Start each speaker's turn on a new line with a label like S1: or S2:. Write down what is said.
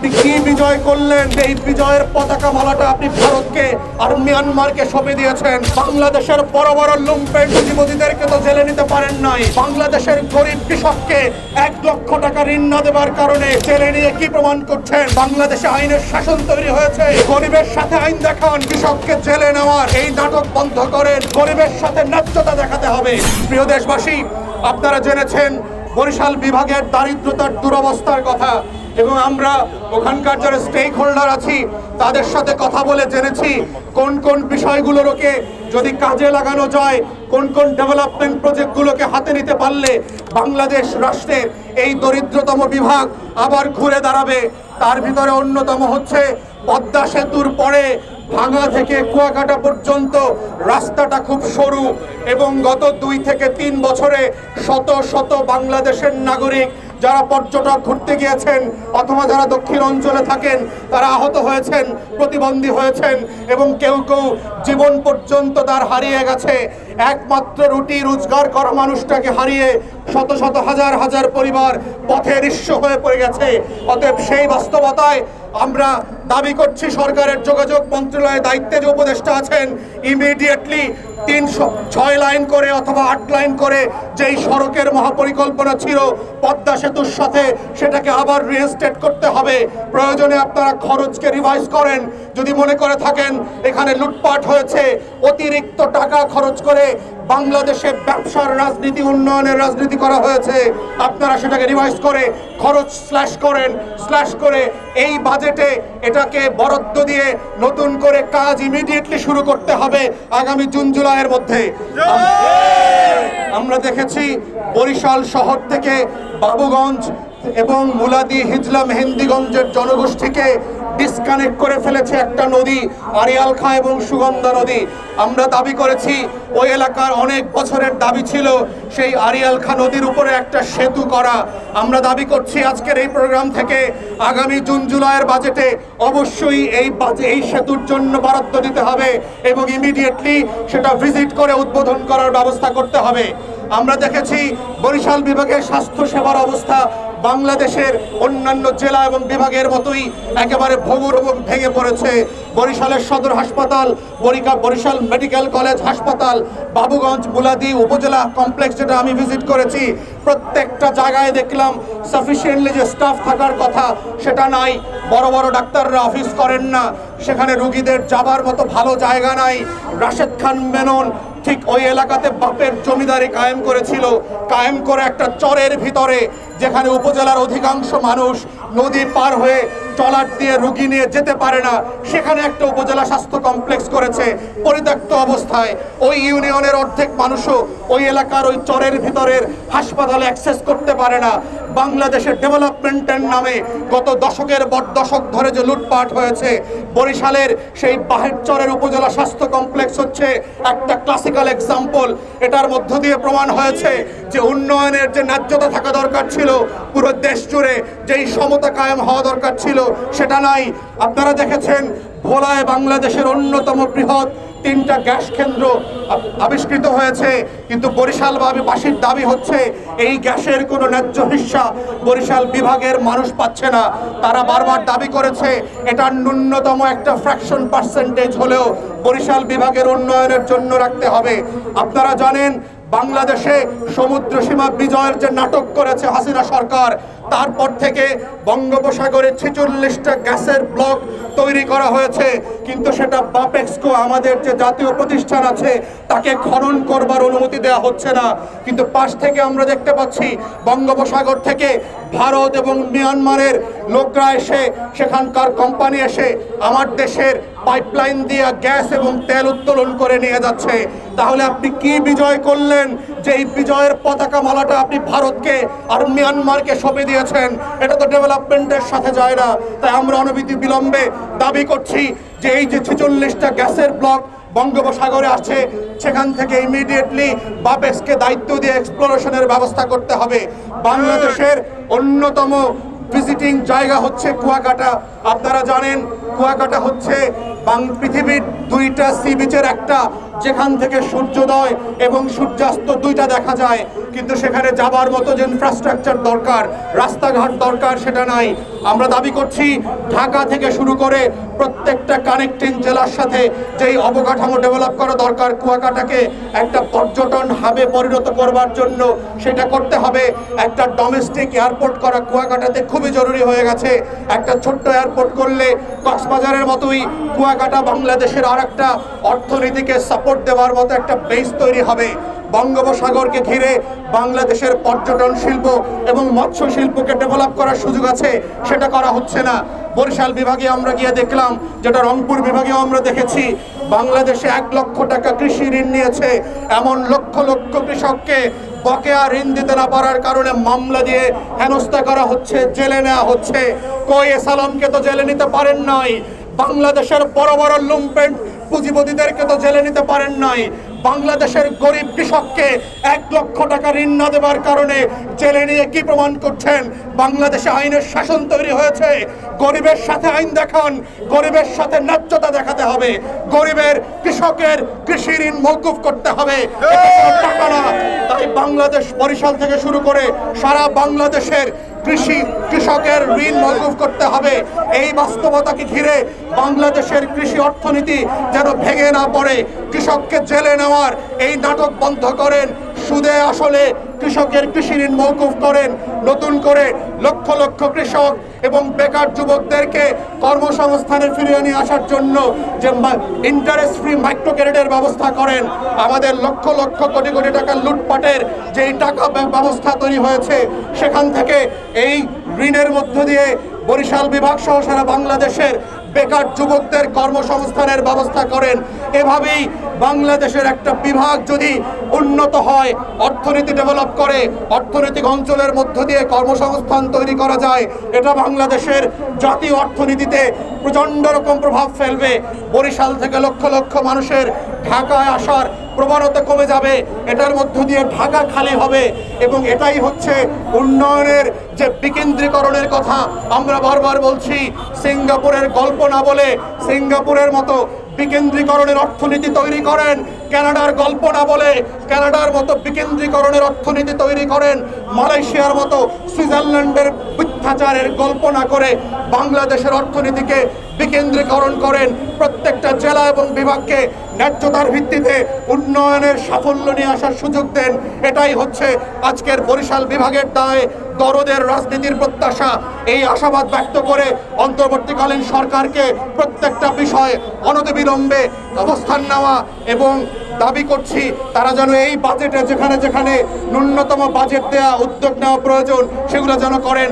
S1: কি বিজয় করলেন? এই বিজয়ের পতাকা মালাটা আপনি ভারতকে আর মিয়ানমারকে সঁপে দিয়েছেন। বাংলাদেশের বড় বড় লুম্পেন পুঁজিপতিদেরকে তো জেলে নিতে পারেন নাই। বাংলাদেশের গরিব কৃষককে 1 লক্ষ টাকা ঋণ না দেওয়ার কারণে জেলে নিয়ে কি প্রমাণ করছেন? বাংলাদেশে আইনের শাসন তৈরি হয়েছে, গরিবের সাথে আইন দেখান, কৃষককে জেলে নেওয়ার এই নাটক বন্ধ করেন। গরিবের সাথে ন্যায্যতা দেখাতে হবে। প্রিয় দেশবাসী, আপনারা জেনেছেন বরিশাল বিভাগের দারিদ্রতার দুরবস্থার কথা, এবং আমরা ওখানকার যারা স্টেক হোল্ডার আছি তাদের সাথে কথা বলে জেনেছি কোন কোন বিষয়গুলোকে যদি কাজে লাগানো যায়, কোন কোন ডেভেলপমেন্ট প্রজেক্টগুলোকে হাতে নিতে পারলে বাংলাদেশ রাষ্ট্রের এই দরিদ্রতম বিভাগ আবার ঘুরে দাঁড়াবে। তার ভিতরে অন্যতম হচ্ছে পদ্মা সেতুর পরে ভাঙা থেকে কুয়াকাটা পর্যন্ত রাস্তাটা খুব সরু, এবং গত 2 থেকে 3 বছরে শত শত বাংলাদেশের নাগরিক যারা পর্যটক ঘুরতে গিয়েছেন অথবা যারা দক্ষিণ অঞ্চলে থাকেন তারা আহত হয়েছেন, প্রতিবন্ধী হয়েছেন, এবং কেউ কেউ জীবন পর্যন্ত তার হারিয়ে গেছে। একমাত্র রুটি রোজগার করা মানুষটাকে হারিয়ে শত শত হাজার হাজার পরিবার পথে নিঃস্ব হয়ে পড়ে গেছে। অতএব সেই বাস্তবতায় আমরা দাবি করছি সরকারের যোগাযোগ মন্ত্রণালয়ের দায়িত্বে যে উপদেষ্টা আছেন, ইমিডিয়েটলি 306 লাইন করে অথবা 8 লাইন করে যেই সড়কের মহাপরিকল্পনা ছিল পদ্মা সেতুর সাথে, সেটাকে আবার রিইনস্টেট করতে হবে। প্রয়োজনে আপনারা খরচকে রিভাইজ করেন। যদি মনে করে থাকেন এখানে লুটপাট হয়েছে, অতিরিক্ত টাকা খরচ করে বাংলাদেশে ব্যবসার রাজনীতি, উন্নয়নের রাজনীতি করা হয়েছে, আপনারা সেটাকে রিভাইজ করে খরচ স্ল্যাশ করেন। স্ল্যাশ করে এই বাজেটে এটাকে বরাদ্দ দিয়ে নতুন করে কাজ ইমিডিয়েটলি শুরু করতে হবে আগামী জুন জুলাইয়ের মধ্যে। আমরা দেখেছি বরিশাল শহর থেকে বাবুগঞ্জ এবং মুলাদি, হিজলা, মেহেন্দিগঞ্জের জনগোষ্ঠীকে ডিসকানেক্ট করে ফেলেছে একটা নদী, আড়িয়াল খাঁ এবং সুগন্ধা নদী। আমরা দাবি করেছি, ওই এলাকার অনেক বছরের দাবি ছিল সেই আড়িয়াল খাঁ নদীর উপরে একটা সেতু করা। আমরা দাবি করছি আজকের এই প্রোগ্রাম থেকে আগামী জুন জুলাইয়ের বাজেটে অবশ্যই এই সেতুর জন্য বরাদ্দ দিতে হবে এবং ইমিডিয়েটলি সেটা ভিজিট করে উদ্বোধন করার ব্যবস্থা করতে হবে। আমরা দেখেছি বরিশাল বিভাগের স্বাস্থ্য সেবার অবস্থা বাংলাদেশের অন্যান্য জেলা এবং বিভাগের মতোই একেবারে ভঙ্গুর এবং ভেঙে পড়েছে। বরিশালের সদর হাসপাতাল, বরিশাল মেডিকেল কলেজ হাসপাতাল, বাবুগঞ্জ, মুলাদি উপজেলা কমপ্লেক্স যেটা আমি ভিজিট করেছি, প্রত্যেকটা জায়গায় দেখলাম সাফিসিয়েন্টলি যে স্টাফ থাকার কথা সেটা নাই। বড় বড় ডাক্তাররা অফিস করেন না, সেখানে রুগীদের যাবার মতো ভালো জায়গা নাই। রাশেদ খান মেনন ঠিক ওই এলাকাতে বাপের জমিদারি কায়েম করেছিল, কায়েম করে একটা চরের ভিতরে, যেখানে উপজেলার অধিকাংশ মানুষ নদী পার হয়ে ট্রলার দিয়ে রুগী নিয়ে যেতে পারে না, সেখানে একটা উপজেলা স্বাস্থ্য কমপ্লেক্স করেছে পরিত্যক্ত অবস্থায়। ওই ইউনিয়নের অর্ধেক মানুষও ওই এলাকার ওই চরের ভিতরের হাসপাতালে অ্যাক্সেস করতে পারে না। বাংলাদেশের ডেভেলপমেন্টের নামে গত দশকের পর দশক ধরে যে লুটপাট হয়েছে, বরিশালের সেই বাহের চরের উপজেলা স্বাস্থ্য কমপ্লেক্স হচ্ছে একটা ক্লাসিক্যাল এক্সাম্পল। এটার মধ্য দিয়ে প্রমাণ হয়েছে যে উন্নয়নের যে ন্যায্যতা থাকা দরকার ছিল, পুরো দেশ জুড়ে যেই সমতা কায়েম হওয়া দরকার ছিল সেটা নাই। আপনারা দেখেছেন ভোলায় বাংলাদেশের অন্যতম বৃহৎ 3টা গ্যাস কেন্দ্র আবিষ্কৃত হয়েছে, কিন্তু বরিশালবাসীর দাবি হচ্ছে এই গ্যাসের কোনো ন্যায্য হিস্সা বরিশাল বিভাগের মানুষ পাচ্ছে না। তারা বারবার দাবি করেছে এটার ন্যূনতম একটা ফ্র্যাকশন পার্সেন্টেজ হলেও বরিশাল বিভাগের উন্নয়নের জন্য রাখতে হবে। আপনারা জানেন বাংলাদেশে সমুদ্র সীমা বিজয়ের যে নাটক করেছে হাসিনা সরকার, তারপর থেকে বঙ্গোপসাগরে 46টা গ্যাসের ব্লক তৈরি করা হয়েছে, কিন্তু সেটা বাপেক্সকো আমাদের যে জাতীয় প্রতিষ্ঠান আছে তাকে খনন করবার অনুমতি দেওয়া হচ্ছে না। কিন্তু পাশ থেকে আমরা দেখতে পাচ্ছি বঙ্গোপসাগর থেকে ভারত এবং মিয়ানমারের লোকরা এসে, সেখানকার কোম্পানি এসে আমার দেশের পাইপলাইন দিয়ে গ্যাস এবং তেল উত্তোলন করে নিয়ে যাচ্ছে। তাহলে আপনি কি বিজয় করলেন যে এই বিজয়ের পতাকা মালাটা আপনি ভারতকে আর মিয়ানমারকে সঁপে দিয়েছেন? এটা তো ডেভেলপমেন্টের সাথে যায় না। তাই আমরা অনবরত বিলম্বে দাবি করছি যে এই যে 46টা গ্যাসের ব্লক বঙ্গোপসাগরে আছে, সেখান থেকে ইমিডিয়েটলি বাপেক্সকে দায়িত্ব দিয়ে এক্সপ্লোরেশনের ব্যবস্থা করতে হবে। বাংলাদেশের অন্যতম ভিজিটিং জায়গা হচ্ছে কুয়াকাটা। আপনারা জানেন কুয়াকাটা হচ্ছে পৃথিবীর 2টা সি বিচের একটা, যেখান থেকে সূর্যোদয় এবং সূর্যাস্ত দুইটা দেখা যায়, কিন্তু সেখানে যাবার মতো যে ইনফ্রাস্ট্রাকচার দরকার, রাস্তাঘাট দরকার, সেটা নাই। আমরা দাবি করছি ঢাকা থেকে শুরু করে প্রত্যেকটা কানেক্টিং জেলার সাথে যেই অবকাঠামো ডেভেলপ করা দরকার কুয়াকাটাকে একটা পর্যটন হাবে পরিণত করবার জন্য, সেটা করতে হবে। একটা ডোমেস্টিক এয়ারপোর্ট করা কুয়াকাটাতে খুবই জরুরি হয়ে গেছে। একটা ছোট্ট এয়ারপোর্ট করলে কক্সবাজারের মতোই কুয়াকাটা বাংলাদেশের আর একটা অর্থনীতিকে সাপোর্ট দেওয়ার মতো একটা বেস তৈরি হবে। বঙ্গোপসাগরকে ঘিরে বাংলাদেশের পর্যটন শিল্প এবং মৎস্য শিল্পকে ডেভেলপ করার সুযোগ আছে, সেটা করা হচ্ছে না। বরিশাল বিভাগে আমরা গিয়ে দেখলাম, যেটা রংপুর বিভাগেও আমরা দেখেছি, বাংলাদেশে 1 লক্ষ টাকা কৃষি ঋণ নিয়েছে এমন লক্ষ লক্ষ কৃষককে বকেয়া ঋণ দিতে না পারার কারণে মামলা দিয়ে হেনস্থা করা হচ্ছে, জেলে নেওয়া হচ্ছে। কই সালামকে তো জেলে নিতে পারেন নাই, বাংলাদেশের বড় বড় লুম্পেন্ট পুঁজিপতিদেরকে তো জেলে নিতে পারেন নাই, বাংলাদেশের গরিব কৃষককে 1 লক্ষ টাকা ঋণ না দেওয়ার কারণে জেলে নিয়ে কি প্রমাণ করছেন? বাংলাদেশে আইনের শাসন তৈরি হয়েছে। গরিবের সাথে আইন দেখান, গরিবের সাথে ন্যায্যতা দেখাতে হবে, গরিবের কৃষকের কৃষি ঋণ মওকুফ করতে হবে, টাকা না। তাই বাংলাদেশ, বরিশাল থেকে শুরু করে সারা বাংলাদেশের কৃষকের ঋণ মওকুফ করতে হবে। এই বাস্তবতাকে ঘিরে বাংলাদেশের কৃষি অর্থনীতি যেন ভেঙে না পড়ে। কৃষককে জেলে নেওয়ার এই নাটক বন্ধ করেন, সুদে আসলে কৃষকের কৃষি ঋণ মওকুফ করেন, নতুন করে লক্ষ লক্ষ কৃষক এবং বেকার যুবকদেরকে কর্মসংস্থানে ফিরিয়ে নিয়ে আসার জন্য যে ইন্টারেস্ট ফ্রি মাইক্রো ক্রেডিটের ব্যবস্থা করেন। আমাদের লক্ষ লক্ষ কোটি কোটি টাকা লুটপাটের যেই টাকা ব্যবস্থা তৈরি হয়েছে, সেখান থেকে এই ঋণের মধ্য দিয়ে বরিশাল বিভাগ সহ সারা বাংলাদেশের বেকার যুবকদের কর্মসংস্থানের ব্যবস্থা করেন। এভাবেই বাংলাদেশের একটা বিভাগ যদি উন্নত হয়, অর্থনীতি ডেভেলপ করে, অর্থনৈতিক অঞ্চলের মধ্য দিয়ে কর্মসংস্থান তৈরি করা যায়, এটা বাংলাদেশের জাতীয় অর্থনীতিতে প্রচণ্ড রকম প্রভাব ফেলবে। বরিশাল থেকে লক্ষ লক্ষ মানুষের ঢাকায় আসার প্রবণতা কমে যাবে, এটার মধ্য দিয়ে ঢাকা খালি হবে। এবং এটাই হচ্ছে উন্নয়নের যে বিকেন্দ্রীকরণের কথা আমরা বারবার বলছি। সিঙ্গাপুরের গল্প না বলে সিঙ্গাপুরের মতো বিকেন্দ্রীকরণের অর্থনীতি তৈরি করেন, কানাডার গল্প না বলে কানাডার মতো বিকেন্দ্রীকরণের অর্থনীতি তৈরি করেন, মালয়েশিয়ার মতো সুইজারল্যান্ডের মিথ্যাচারের গল্প না করে বাংলাদেশের অর্থনীতিকে বিকেন্দ্রীকরণ করেন। প্রত্যেকটা জেলা এবং বিভাগকে ন্যায্যতার ভিত্তিতে উন্নয়নের সাফল্য নিয়ে আসার সুযোগ দেন। এটাই হচ্ছে আজকের বরিশাল বিভাগের দায় দরদের রাজনীতির প্রত্যাশা। এই আশাবাদ ব্যক্ত করে অন্তর্বর্তীকালীন সরকারকে প্রত্যেকটা বিষয়ে অনতিবিলম্বে অবস্থান নেওয়া এবং দাবি করছি তারা যেন এই বাজেটে যেখানে যেখানে ন্যূনতম বাজেট দেওয়া উদ্যোগ নেওয়া প্রয়োজন সেগুলো যেন করেন।